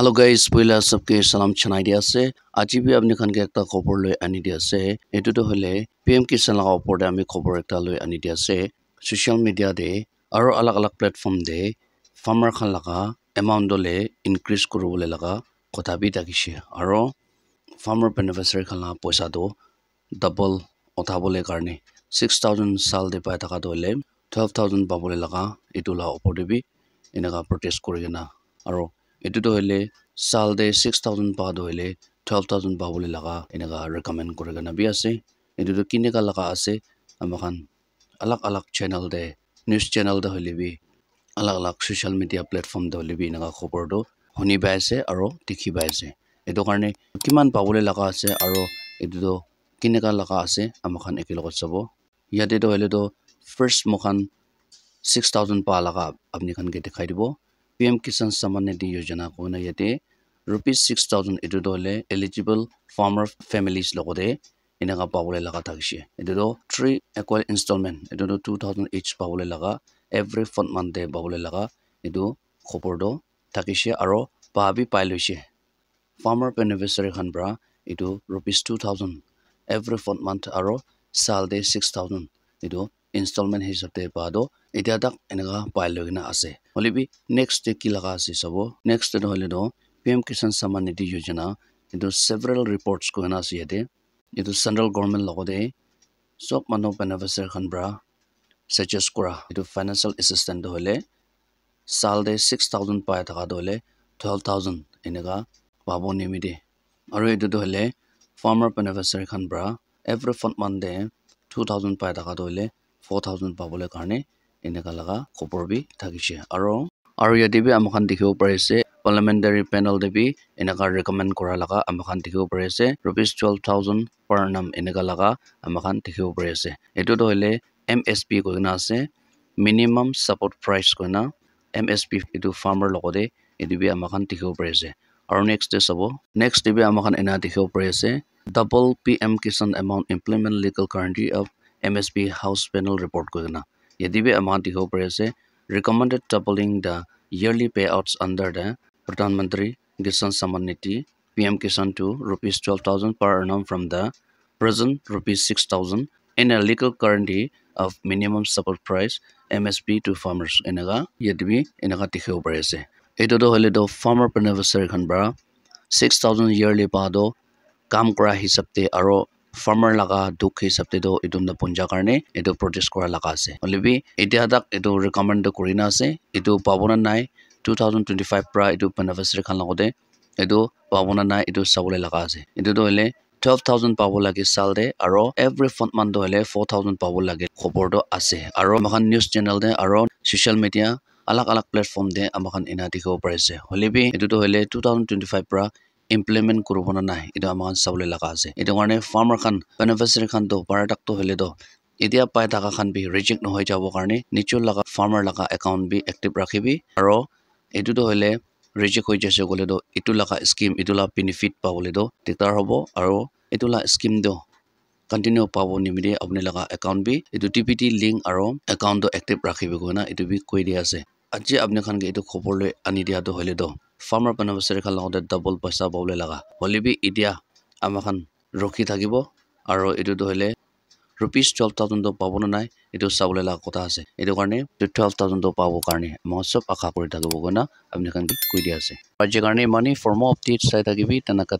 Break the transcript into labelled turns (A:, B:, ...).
A: hello guys पहिला सबके सलाम छनाई दिया से আজি भी আপনি খান কে একটা খবর লই আনি দিয়া আছে এটো তো হলে পিএম কিষান লাগা উপরে আমি খবর একটা লই আনি দিয়া আছে সোশ্যাল মিডিয়া দে আর আলাগ আলাগ প্ল্যাটফর্ম দে ফার্মার খান লাগা অ্যামাউন্ট দলে ইনক্রিজ করবলে লাগা কথা বি থাকিছে আর ফার্মার বেনিফিশিয়ারি খান লাগা পয়সা দো ডাবল উঠাবলে কারণে 6000 সাল দে পাই টাকা দলে 12000 পাবলে লাগা এটুলা উপরে বি এনেকা প্রটেস্ট করি না আর এটো তো হলে সাল দে 6000 পা হলে 12000 পাবলে লাগা এনেকা রেকমেন্ড করে গনা বি আছে এটো তো কিনেকা লাগা আছে আমাখান আলাগ আলাগ চ্যানেল দে নিউজ চ্যানেল দে হলে বি আলাগ আলাগ সোশ্যাল মিডিয়া প্ল্যাটফর্ম দে হলে বি এনেকা খবর দো শুনি পাইছে আর দেখি পাইছে এটো কারণে কিমান পাবলে লাগা আছে আর এটো তো কিনেকা লাগা আছে আমাখান একে লগত সব ইয়াতে তো হলে তো ফার্স্ট মখান 6000 পা লাগা আপনি খান কে দেখাই দিব PM Kisan Samman Nidhi Yojana ko na yate ₹6000 edu dole eligible farmer families logode inaga pawole laga thakise edu do 3 equal installment edu do 2000 each pawole laga every month de pawole laga edu khobor do thakise aro pa bi pai loise farmer beneficiary khan bra edu ₹2000 every month aro sal de 6000 edu installment hisabte pa do eta tak enega pai logina ase holibi next day ki laga ase sabo next day hole do PM Kisan Samman Nidhi Yojana edu several reports ko na ase yate edu central government logode sob mano beneficiary khan bra suggest kora edu financial assistance hole sal de 6000 pai taka dole 12000 enega pabo nimide aro edu hole farmer beneficiary khan bra every month de 2000 pai taka dole 4000 pabole karne eneka laga khobor bi thakise aro yate bi amkhan dikhibo parise parliamentary panel de bi eneka recommend kora laga amkhan dikhibo parise ₹12000 per annum eneka laga amkhan dikhibo parise etu to hole MSP koina ase minimum support price koina MSP etu farmer logode etu bi amkhan dikhibo parise aro next day sabo next day bi amkhan ena dikhibo parise double PM Kisan amount implement legal guarantee of MSP House Panel report koina yadibe amount dikhibo parise recommended doubling the yearly payouts under the Pradhan Mantri Kisan Samman Nidhi PM Kisan to ₹12,000 per annum from the present ₹6,000 in a legal guarantee of minimum support price MSP to farmers enega yadibe enega dikhibo parise eto do hole do farmer beneficiary khan bra 6000 yearly pa do kam kora hisabte aro farmer laga dukh hisabte do idum na punja karne edu protest kora laga ase holibi etia dak edu recommend korina ase edu pabona nai 2025 pra edu beneficiary khan lagode edu pabona nai edu sabole laga ase edu do hole 12000 pabo lage sal de aro every month do hole 4000 pabo lage khobor do ase aro makan news channel de aro social media alag alag platform de amakan ina dikhibo parise holibi edu do hole 2025 pra implement kurubona nai edu amakan sabole laga ase edu karne farmer khan beneficiary khan do paradak to hole do edia pai taka khan bi reject no hoi jabo karne nichol laga farmer laga account bi active rakhibi aro edu to hole reject hoi jase gole do etu laga scheme etu la benefit pa bole do diktar hobo aro etu la scheme do continue pabo nimide apne laga account bi etu TPT link aro account do active rakhibi gona etu bi koi dia ase aji apne khan ge etu khobor le ani dia do hole do farmer beneficiary khan lagode double paisa pabole laga holibi idia amakhan rokhi thakibo aro etu do hole ₹12,000 do pabona nai etu sabole laga kotha ase etu karne 12000 do pabo karne mo sob akha kori thakibo gona apne khan ge koi dia ase ajje karne money for more updates sai thakibi tanaka